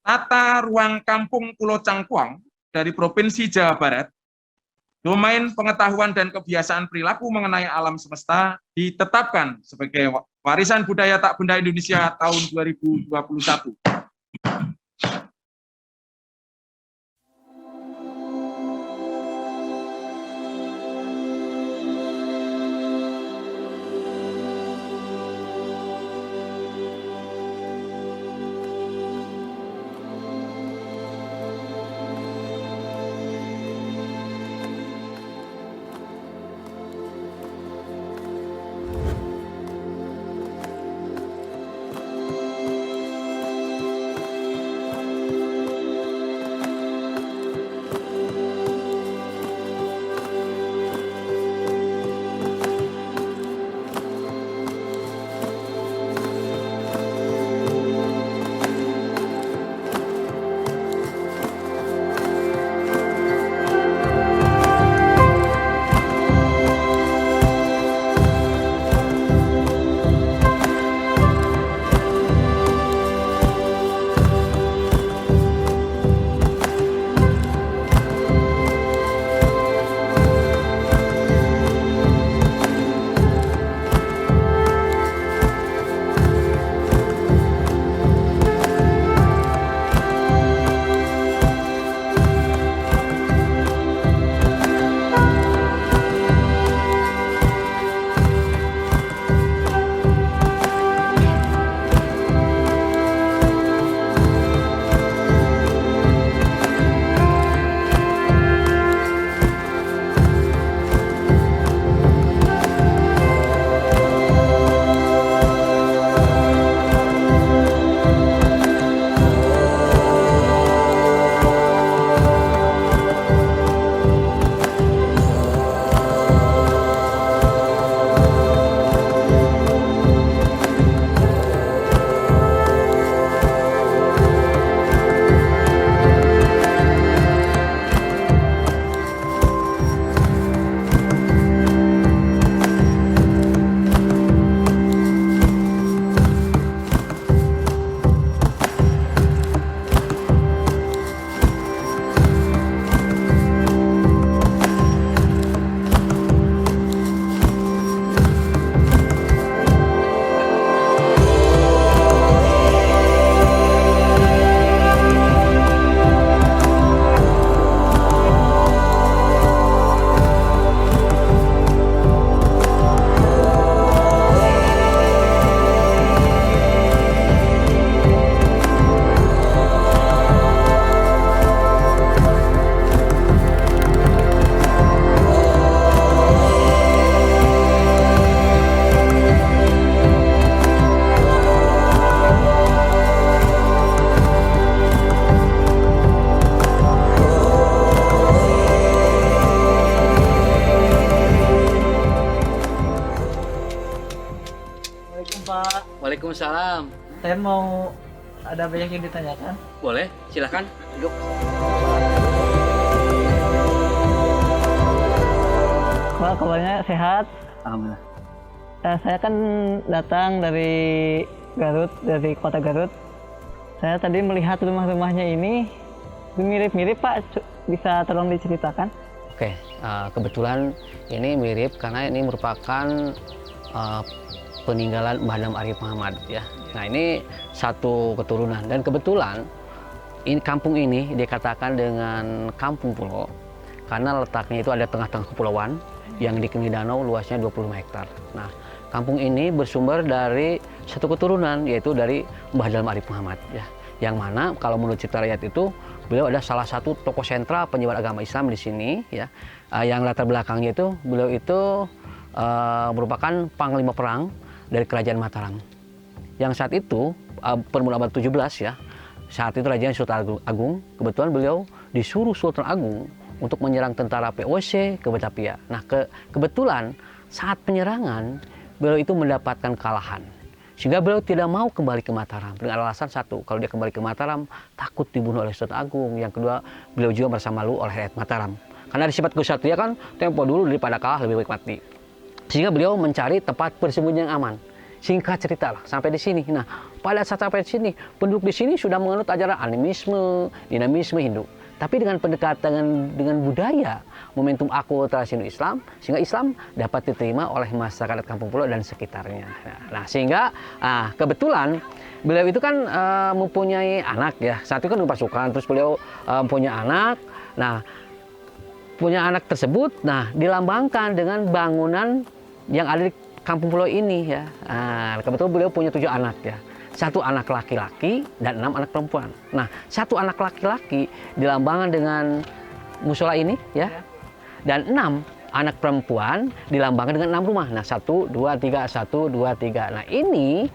Tata Ruang Kampung Pulau Cangkuang dari Provinsi Jawa Barat, domain pengetahuan dan kebiasaan perilaku mengenai alam semesta ditetapkan sebagai warisan budaya tak benda Indonesia tahun 2021. Pak. Waalaikumsalam. Saya mau ada banyak yang ditanyakan. Boleh, silahkan duduk. Pak, kabarnya sehat? Alhamdulillah. Saya kan datang dari Garut, dari kota Garut. Saya tadi melihat rumah-rumahnya ini mirip-mirip Pak. Bisa tolong diceritakan? Oke, kebetulan ini mirip karena ini merupakan peninggalan Mbah Dam Arif Muhammad ya. Nah ini satu keturunan dan kebetulan kampung ini dikatakan dengan kampung pulau karena letaknya itu ada tengah-tengah kepulauan yang dikelilingi danau luasnya 25 hektar. Nah kampung ini bersumber dari satu keturunan yaitu dari Mbah Dam Arif Muhammad ya. Yang mana kalau menurut Cipta Rakyat itu beliau ada salah satu tokoh sentral penyebar agama Islam di sini ya. Yang latar belakangnya itu beliau itu merupakan panglima perang dari Kerajaan Mataram. Yang saat itu permulaan abad 17 ya. Saat itu Raja Sultan Agung, kebetulan beliau disuruh Sultan Agung untuk menyerang tentara POC ke Batavia. Nah, kebetulan saat penyerangan beliau itu mendapatkan kalahan. Sehingga beliau tidak mau kembali ke Mataram dengan alasan satu, kalau dia kembali ke Mataram takut dibunuh oleh Sultan Agung. Yang kedua, beliau juga merasa malu oleh rakyat Mataram. Karena di sifat kesatria kan tempo dulu daripada kalah lebih baik mati. Sehingga beliau mencari tempat persembunyian yang aman, singkat cerita lah sampai di sini. Nah, pada saat sampai di sini, penduduk di sini sudah menganut ajaran animisme, dinamisme Hindu. Tapi dengan pendekatan dengan budaya, momentum akulturasi Islam, sehingga Islam dapat diterima oleh masyarakat Kampung Pulau dan sekitarnya. Nah, sehingga kebetulan beliau itu kan mempunyai anak ya. Saat itu kan pasukan, terus beliau punya anak. Nah, punya anak tersebut, nah dilambangkan dengan bangunan yang ada di Kampung Pulau ini ya. Nah, kebetulan beliau punya 7 anak ya. 1 anak laki-laki dan 6 anak perempuan. Nah, 1 anak laki-laki dilambangkan dengan musola ini ya. Dan 6 anak perempuan dilambangkan dengan 6 rumah. Nah, 1, 2, 3, 1, 2, 3. Nah, ini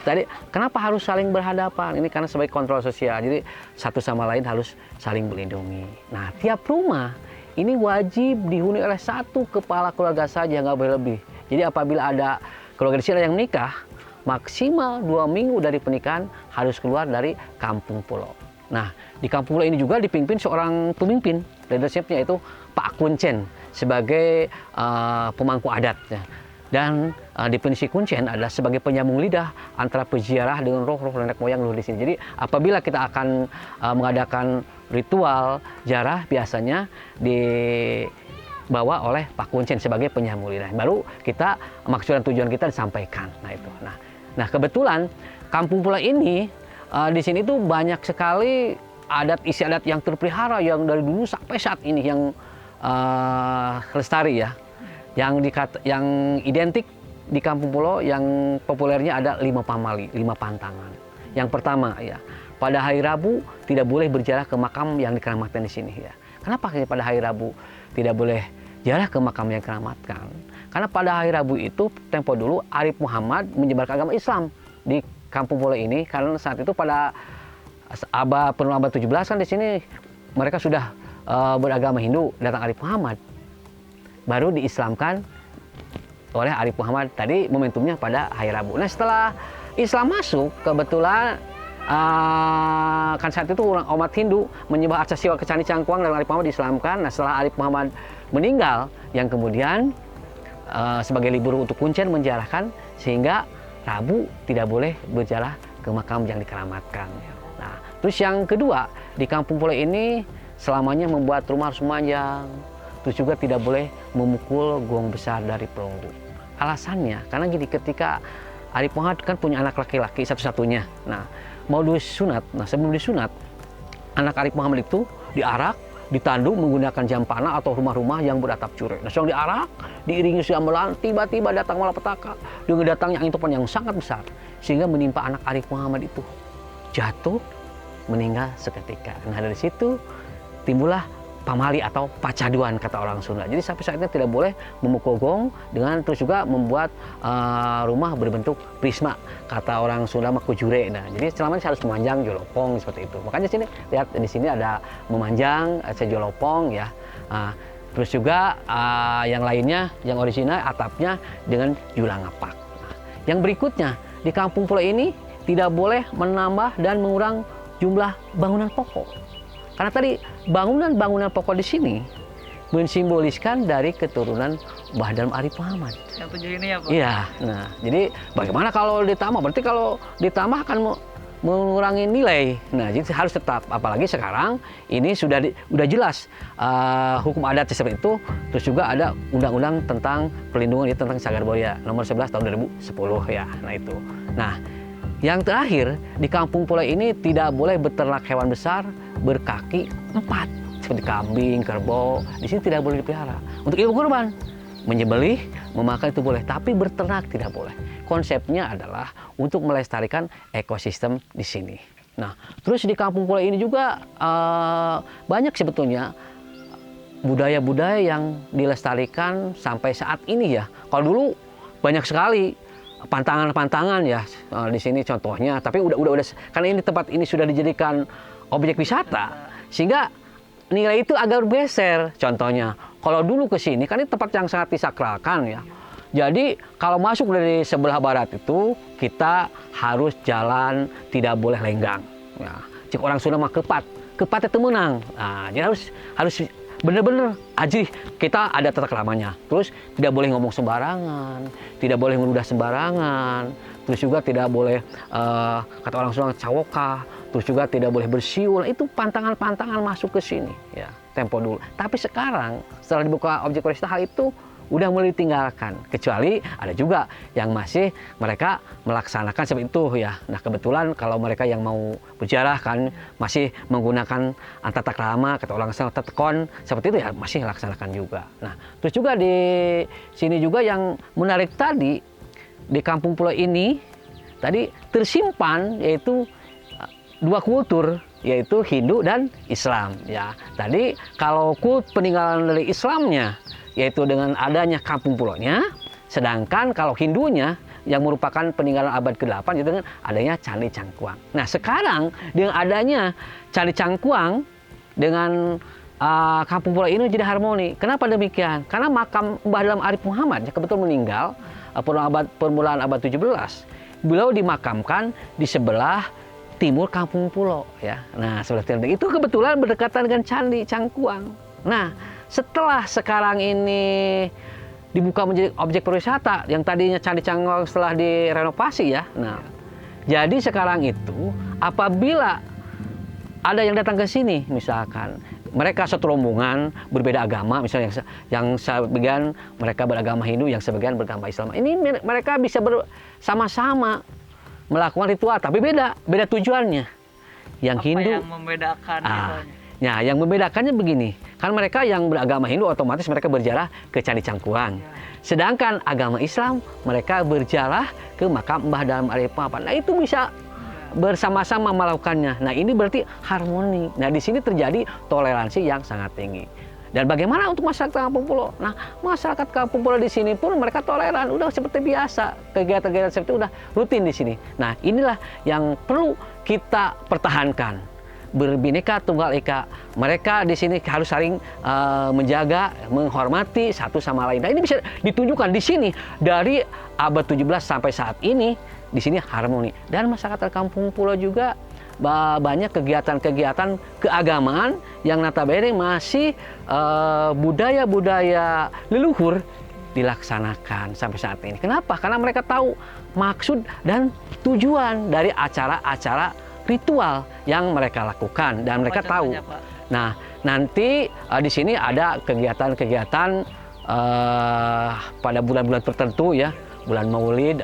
tadi kenapa harus saling berhadapan? Ini karena sebagai kontrol sosial. Jadi satu sama lain harus saling melindungi. Nah, tiap rumah ini wajib dihuni oleh 1 kepala keluarga saja, nggak boleh lebih. Jadi apabila ada keluarga di sini yang menikah, maksimal 2 minggu dari pernikahan harus keluar dari Kampung Pulau. Nah, di Kampung Pulau ini juga dipimpin seorang pemimpin, leadership-nya itu Pak Kuncen sebagai pemangku adat. Ya. Dan definisi Kuncen adalah sebagai penyambung lidah antara peziarah dengan roh-roh nenek moyang leluhur di sini. Jadi apabila kita akan mengadakan ritual ziarah, biasanya dibawa oleh Pak Kuncen sebagai penyambung lidah. Baru kita maksud dan tujuan kita disampaikan. Nah itu. Nah kebetulan Kampung Pulau ini di sini tuh banyak sekali adat istiadat yang terpelihara yang dari dulu sampai saat ini yang lestari ya. Yang identik di Kampung Pulau yang populernya ada 5 pamali, 5 pantangan. Yang pertama ya, pada hari Rabu tidak boleh berziarah ke makam yang dikeramatkan di sini ya. Kenapa pada hari Rabu tidak boleh ziarah ke makam yang dikeramatkan? Karena pada hari Rabu itu tempo dulu Arif Muhammad menyebarkan agama Islam di Kampung Pulau ini, karena saat itu pada abad 17 kan di sini mereka sudah beragama Hindu, datang Arif Muhammad. Baru diislamkan oleh Arif Muhammad, tadi momentumnya pada hari Rabu. Nah setelah Islam masuk, kebetulan kan saat itu orang umat Hindu menyembah Arca Siwa Kecandi Cangkuang dan Arif Muhammad diislamkan. Nah setelah Arif Muhammad meninggal, yang kemudian sebagai libur untuk Kuncen menjarahkan sehingga Rabu tidak boleh berziarah ke makam yang dikeramatkan. Nah terus yang kedua, di Kampung Pulau ini selamanya membuat rumah harus memanjang. Terus juga tidak boleh memukul gong besar dari perunggu. Alasannya, karena gini, ketika Arif Muhammad kan punya anak laki-laki satu-satunya. Nah, mau disunat, sebelum disunat, anak Arif Muhammad itu diarak, ditandu menggunakan jam panah atau rumah-rumah yang beratap curek. Nah, sedang diarak, diiringi gamelan, tiba-tiba datang malapetaka dengan datangnya angin topan yang sangat besar, sehingga menimpa anak Arif Muhammad itu. Jatuh, meninggal seketika. Nah, dari situ timbullah pamali atau pacaduan kata orang Sunda. Jadi sampai saat ini tidak boleh memukul gong dengan terus juga membuat rumah berbentuk prisma kata orang Sunda makujure. Nah, jadi selama ini harus memanjang jolopong seperti itu. Makanya sini lihat di sini ada memanjang jolopong ya. Terus juga yang lainnya yang original atapnya dengan julang ngapak. Nah, yang berikutnya di Kampung Pulau ini tidak boleh menambah dan mengurang jumlah bangunan pokok. Karena tadi bangunan-bangunan pokok di sini mensimboliskan dari keturunan Mbah Dalem Arif Muhammad. Yang 7 ini ya Pak? Iya. Nah, jadi bagaimana kalau ditambah? Berarti kalau ditambah akan mengurangi nilai. Nah, jadi harus tetap. Apalagi sekarang ini sudah jelas hukum adat seperti itu. Terus juga ada undang-undang tentang perlindungan tentang cagar budaya nomor 11 tahun 2010 ya. Nah itu. Nah, yang terakhir di Kampung Pulau ini tidak boleh beternak hewan besar berkaki 4 seperti kambing, kerbau. Di sini tidak boleh dipelihara. Untuk ilmu kurban, menyembelih, memakan itu boleh, tapi berternak tidak boleh. Konsepnya adalah untuk melestarikan ekosistem di sini. Nah, terus di Kampung Pulau ini juga banyak sebetulnya budaya-budaya yang dilestarikan sampai saat ini ya. Kalau dulu banyak sekali pantangan-pantangan ya di sini contohnya, tapi udah karena ini tempat ini sudah dijadikan objek wisata sehingga nilai itu agak bergeser. Contohnya kalau dulu ke sini kan ini tempat yang sangat disakralkan ya, jadi kalau masuk dari sebelah barat itu kita harus jalan, tidak boleh lenggang ya. Jika orang Sunda mah kepat itu menang. Nah, jadi harus bener-bener ajih, kita ada tata keramanya. Terus tidak boleh ngomong sembarangan, tidak boleh menudah sembarangan, terus juga tidak boleh kata orang Sunda cawoka, terus juga tidak boleh bersiul. Itu pantangan-pantangan masuk ke sini ya, tempo dulu. Tapi sekarang setelah dibuka objek wisata, hal itu udah mulai ditinggalkan, kecuali ada juga yang masih mereka melaksanakan seperti itu ya. Nah kebetulan kalau mereka yang mau berziarah kan masih menggunakan tata krama, kata orang Sunda tetekon, seperti itu ya masih laksanakan juga. Nah terus juga di sini juga yang menarik tadi, di kampung pulau ini tadi tersimpan yaitu dua kultur, yaitu Hindu dan Islam ya. Tadi kalau kult peninggalan dari Islamnya yaitu dengan adanya kampung pulaunya, sedangkan kalau Hindunya yang merupakan peninggalan abad ke-8 itu dengan adanya Candi Cangkuang. Nah sekarang dengan adanya Candi Cangkuang dengan kampung pulau ini jadi harmoni. Kenapa demikian? Karena makam Mbah Dalam Arif Muhammad yang kebetulan meninggal permulaan abad 17, beliau dimakamkan di sebelah timur kampung pulau ya. Nah sebelah timur itu kebetulan berdekatan dengan Candi Cangkuang. Nah setelah sekarang ini dibuka menjadi objek pariwisata yang tadinya Candi Cangkuang setelah direnovasi ya. Nah, jadi sekarang itu apabila ada yang datang ke sini misalkan mereka satu rombongan berbeda agama, misalnya yang sebagian mereka beragama Hindu, yang sebagian beragama Islam. Ini mereka bisa bersama-sama melakukan ritual tapi beda tujuannya. Yang Apa Hindu yang membedakan misalnya? Nah, yang membedakannya begini, kan mereka yang beragama Hindu otomatis mereka berziarah ke Candi Cangkuang. Sedangkan agama Islam mereka berziarah ke makam Mbah Dalam Arif Muhammad. Nah, itu bisa bersama-sama melakukannya. Nah, ini berarti harmoni. Nah, di sini terjadi toleransi yang sangat tinggi. Dan bagaimana untuk masyarakat kampung pulau? Nah, masyarakat kampung pulau di sini pun mereka toleran, udah seperti biasa. Kegiatan-kegiatan seperti itu udah rutin di sini. Nah, inilah yang perlu kita pertahankan. Berbineka Tunggal Ika, mereka di sini harus saling menjaga, menghormati satu sama lain. Nah ini bisa ditunjukkan di sini dari abad 17 sampai saat ini di sini harmoni. Dan masyarakat kampung pulau juga banyak kegiatan-kegiatan keagamaan yang notabene masih budaya-budaya leluhur dilaksanakan sampai saat ini. Kenapa? Karena mereka tahu maksud dan tujuan dari acara-acara ritual yang mereka lakukan dan mereka tahu. Nah, nanti di sini ada kegiatan-kegiatan pada bulan-bulan tertentu ya, bulan Maulid,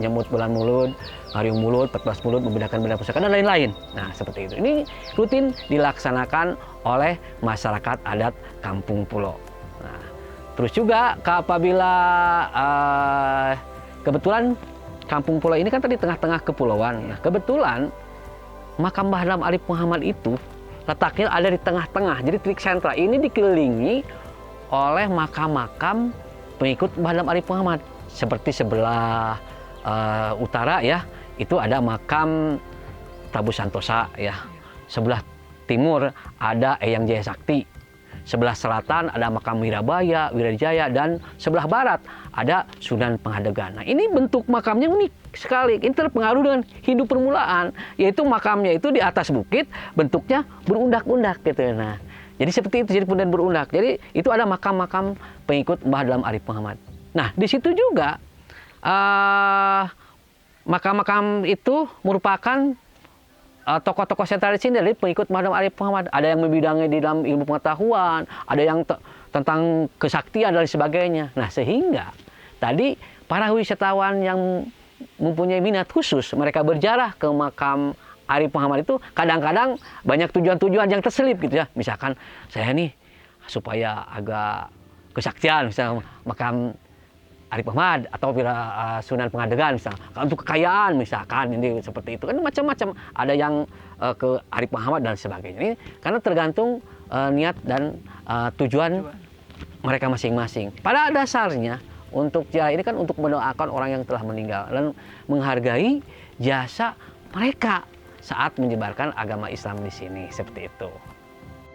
nyebut bulan Maulid, Ngariung Mulut, 14 Mulut, membedakan benda pusaka dan lain-lain. Nah, seperti itu. Ini rutin dilaksanakan oleh masyarakat adat kampung pulau. Nah, terus juga apabila kebetulan kampung pulau ini kan tadi tengah-tengah kepulauan. Nah, kebetulan makam Mbah Dalam Arif Muhammad itu letaknya ada di tengah-tengah. Jadi titik sentra ini dikelilingi oleh makam-makam pengikut Mbah Dalam Arif Muhammad. Seperti sebelah utara ya, itu ada makam Prabu Santosa ya. Sebelah timur ada Eyang Jaya Sakti. Sebelah selatan ada makam Wirabaya, Wirajaya, dan sebelah barat ada Sunan Pengadegan. Nah, ini bentuk makamnya unik sekali. Ini terpengaruh dengan Hindu permulaan, yaitu makamnya itu di atas bukit, bentuknya berundak-undak gitu. Nah, jadi seperti itu, jadi kemudian berundak. Jadi itu ada makam-makam pengikut Mbah Dalam Arif Muhammad. Nah, di situ juga makam-makam itu merupakan tokoh-tokoh sentral di sini dari pengikut Mbah Dalam Arif Muhammad. Ada yang membidangi di dalam ilmu pengetahuan, ada yang tentang kesaktian dan sebagainya. Nah, sehingga tadi para wisatawan yang mempunyai minat khusus, mereka berziarah ke makam Arif Muhammad itu kadang-kadang banyak tujuan-tujuan yang terselip gitu ya. Misalkan saya nih supaya agak kesaktian, misalnya makam Arif Muhammad atau Sunan Pengadegan misalnya. Untuk kekayaan misalkan ini seperti itu kan macam-macam. Ada yang ke Arif Muhammad dan sebagainya. Ini karena tergantung niat dan tujuan mereka masing-masing. Pada dasarnya untuk ziarah ini kan untuk mendoakan orang yang telah meninggal dan menghargai jasa mereka saat menyebarkan agama Islam di sini seperti itu.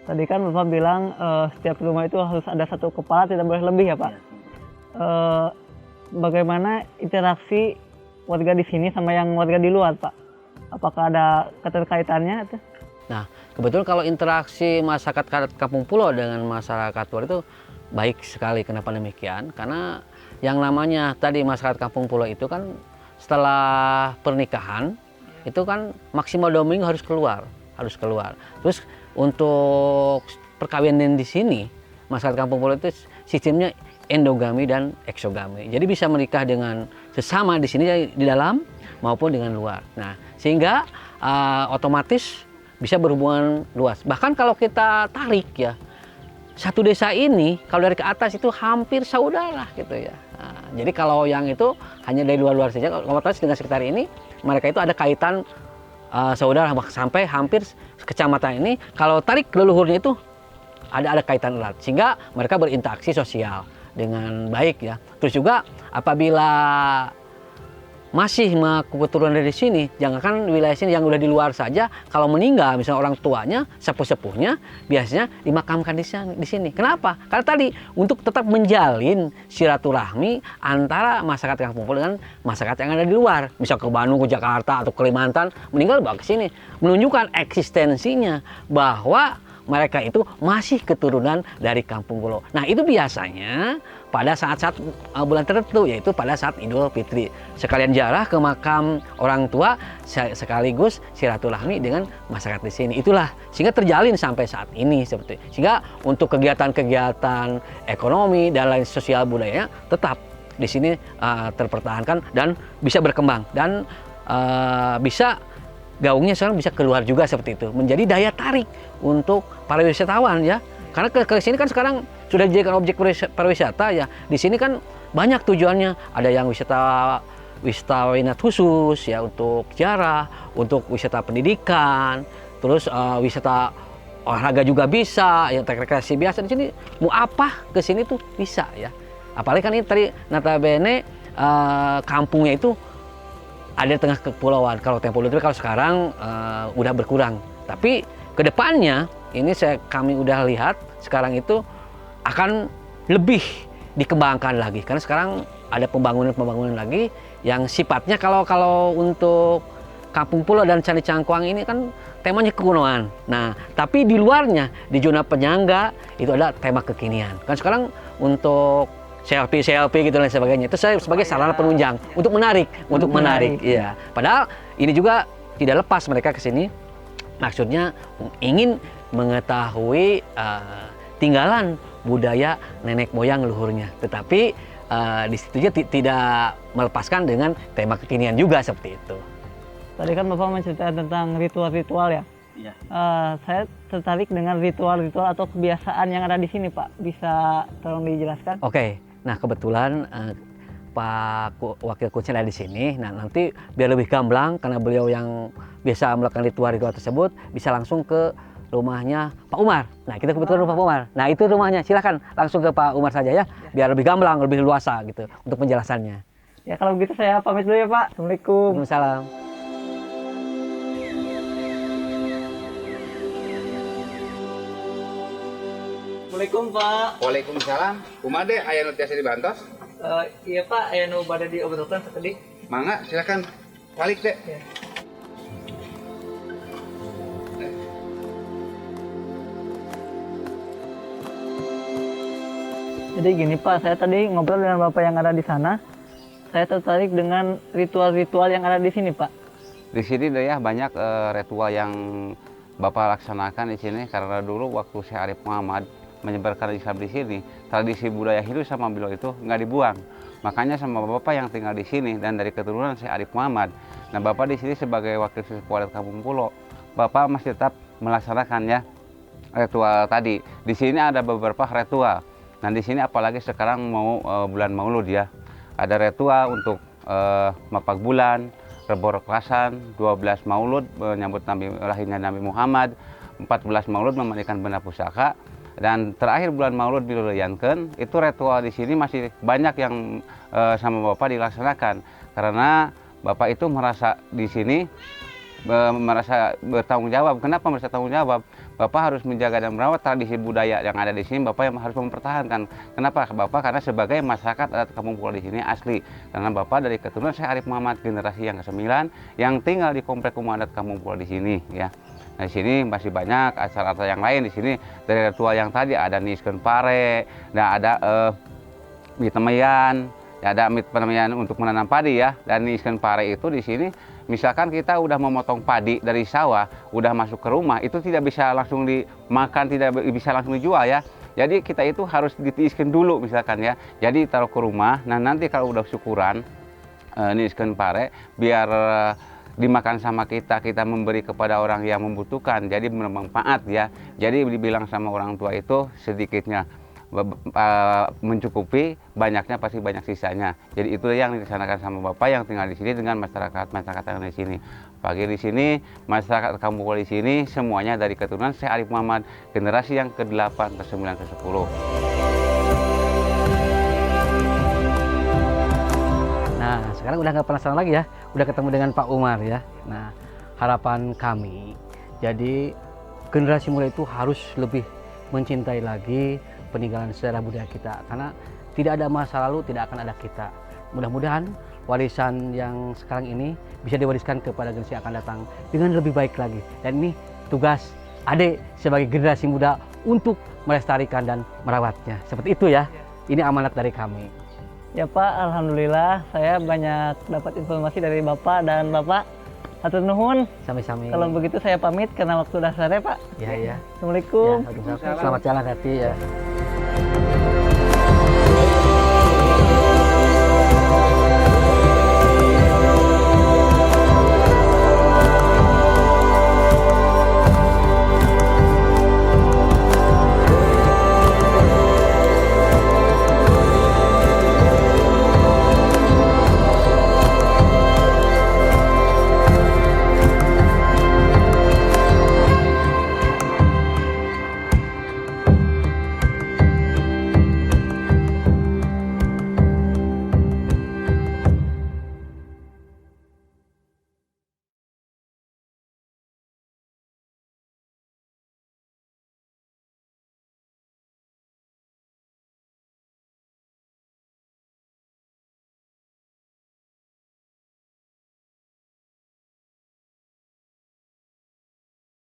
Tadi kan Bapak bilang setiap rumah itu harus ada satu kepala, tidak boleh lebih ya Pak. Bagaimana interaksi warga di sini sama yang warga di luar, Pak? Apakah ada keterkaitannya? Nah, kebetulan kalau interaksi masyarakat Kampung Pulo dengan masyarakat luar itu baik sekali. Kenapa demikian? Karena yang namanya tadi masyarakat Kampung Pulo itu kan setelah pernikahan itu kan maksimal 2 minggu harus keluar. Terus untuk perkawinan di sini masyarakat Kampung Pulo itu sistemnya endogami dan eksogami. Jadi bisa menikah dengan sesama di sini di dalam maupun dengan luar. Nah, sehingga otomatis bisa berhubungan luas. Bahkan kalau kita tarik ya, satu desa ini kalau dari ke atas itu hampir saudara gitu ya. Nah, jadi kalau yang itu hanya dari luar-luar saja, otomatis dengan sekitar ini mereka itu ada kaitan saudara sampai hampir kecamatan ini. Kalau tarik leluhurnya itu ada kaitan erat, sehingga mereka berinteraksi sosial dengan baik ya. Terus juga apabila masih keturunan dari sini, jangankan wilayah sini, yang udah di luar saja, kalau meninggal misalnya orang tuanya, sepuh-sepuhnya biasanya dimakamkan di sini. Kenapa? Karena tadi untuk tetap menjalin silaturahmi antara masyarakat Kampung Pulo dengan masyarakat yang ada di luar. Misal ke Bandung, ke Jakarta atau Kalimantan, meninggal bawa ke sini, menunjukkan eksistensinya bahwa mereka itu masih keturunan dari Kampung Pulo. Nah, itu biasanya pada saat-saat bulan tertentu, yaitu pada saat Idul Fitri. Sekalian ziarah ke makam orang tua, sekaligus silaturahmi dengan masyarakat di sini. Itulah sehingga terjalin sampai saat ini seperti itu. Sehingga untuk kegiatan-kegiatan ekonomi dan lain sosial budayanya tetap di sini terpertahankan dan bisa berkembang dan bisa gaungnya sekarang bisa keluar juga seperti itu, menjadi daya tarik untuk para wisatawan ya. Karena ke sini kan sekarang sudah dijadikan objek pariwisata ya. Di sini kan banyak tujuannya, ada yang wisata minat khusus ya untuk ziarah, untuk wisata pendidikan, terus wisata olahraga juga bisa, ya rekreasi biasa. Di sini mau apa ke sini tuh bisa ya. Apalagi kan ini tadi notabene kampungnya itu ada di tengah kepulauan. Kalau tempo dulu, kalau sekarang udah berkurang. Tapi kedepannya ini kami udah lihat sekarang itu akan lebih dikembangkan lagi. Karena sekarang ada pembangunan lagi yang sifatnya kalau untuk Kampung Pulo dan Candi Cangkuang ini kan temanya kekunoan. Nah, tapi di luarnya di zona penyangga itu ada tema kekinian. Kan sekarang untuk selfie gitu dan sebagainya. Itu saya sebagai sarana penunjang untuk menarik. Iya. Padahal ini juga tidak lepas mereka ke sini. Maksudnya ingin mengetahui tinggalan budaya nenek moyang leluhurnya. Tetapi di situ juga tidak melepaskan dengan tema kekinian juga seperti itu. Tadi kan Bapak menceritakan tentang ritual-ritual ya. Iya. Saya tertarik dengan ritual-ritual atau kebiasaan yang ada di sini, Pak. Bisa tolong dijelaskan? Oke. Nah, kebetulan Pak Wakil Kunci ada di sini. Nah, nanti biar lebih gamblang karena beliau yang biasa melakukan ritual-ritual tersebut, bisa langsung ke rumahnya Pak Umar. Nah, kita kebetulan rumah Pak Umar. Nah, itu rumahnya. Silakan langsung ke Pak Umar saja ya, biar lebih gamblang, lebih luasa gitu untuk penjelasannya. Ya, kalau begitu saya pamit dulu ya, Pak. Assalamualaikum. Waalaikumsalam. Assalamualaikum, Pak. Waalaikumsalam. Kumade aya nu tiasa dibantos? Iya, Pak. Aya nu bade diobrolkeun tadi. Mangga silakan. Balik deh. Ya. Jadi gini, Pak, saya tadi ngobrol dengan Bapak yang ada di sana. Saya tertarik dengan ritual-ritual yang ada di sini, Pak. Di sini deh ya banyak ritual yang Bapak laksanakan di sini karena dulu waktu Syekh Arif Muhammad menyebarkan Islam di sini, tradisi budaya Hindu sama beliau itu nggak dibuang. Makanya sama Bapak yang tinggal di sini dan dari keturunan Syekh Arif Muhammad. Nah, Bapak di sini sebagai wakil sepuh adat Kampung Pulo, Bapak masih tetap melaksanakan ya ritual tadi. Di sini ada beberapa ritual. Nah, di sini apalagi sekarang mau bulan Maulud ya. Ada ritual untuk mapak bulan, rebor kelasan, 12 Maulud menyambut lahirnya Nabi Muhammad, 14 Maulud memandikan benda pusaka, dan terakhir bulan Maulud diluluyankan. Itu ritual di sini masih banyak yang sama Bapak dilaksanakan karena Bapak itu merasa di sini merasa bertanggung jawab. Kenapa merasa tanggung jawab? Bapak harus menjaga dan merawat tradisi budaya yang ada di sini. Bapak yang harus mempertahankan. Kenapa? Bapak karena sebagai masyarakat adat Kampung Pulo di sini asli. Karena Bapak dari keturunan Syekh Arif Muhammad generasi yang ke-9 yang tinggal di komplek Kumuh adat Kampung Pulo di sini ya. Nah, di sini masih banyak acara-acara yang lain. Di sini dari ritual yang tadi ada niskeun pare, nah ada mitemayan, ya ada mitemayan untuk menanam padi ya. Dan niskeun pare itu di sini misalkan kita udah memotong padi dari sawah, udah masuk ke rumah, itu tidak bisa langsung dimakan, tidak bisa langsung dijual ya. Jadi kita itu harus ditiiskeun dulu misalkan ya. Jadi taruh ke rumah, nah nanti kalau udah syukuran, niskeun pare, biar dimakan sama kita, kita memberi kepada orang yang membutuhkan, jadi bermanfaat ya. Jadi dibilang sama orang tua itu sedikitnya mencukupi, banyaknya pasti banyak sisanya. Jadi itu yang dilaksanakan sama Bapak yang tinggal di sini dengan masyarakat yang di sini. Pagi di sini, masyarakat kampung Pulo di sini semuanya dari keturunan Syekh Arif Muhammad, generasi yang ke-8, ke-9, ke-10. Nah, sekarang udah nggak penasaran lagi ya, udah ketemu dengan Pak Umar ya. Nah, harapan kami, jadi generasi muda itu harus lebih mencintai lagi peninggalan sejarah budaya kita, karena tidak ada masa lalu, tidak akan ada kita. Mudah-mudahan warisan yang sekarang ini bisa diwariskan kepada generasi yang akan datang dengan lebih baik lagi. Dan ini tugas adik sebagai generasi muda untuk melestarikan dan merawatnya. Seperti itu ya, ini amanat dari kami. Ya Pak, alhamdulillah saya banyak dapat informasi dari Bapak dan Bapak. Hatur nuhun. Sami-sami. Kalau begitu saya pamit karena waktu udah sore Pak. Ya, ya. Assalamualaikum. Ya, selamat jalan hati ya.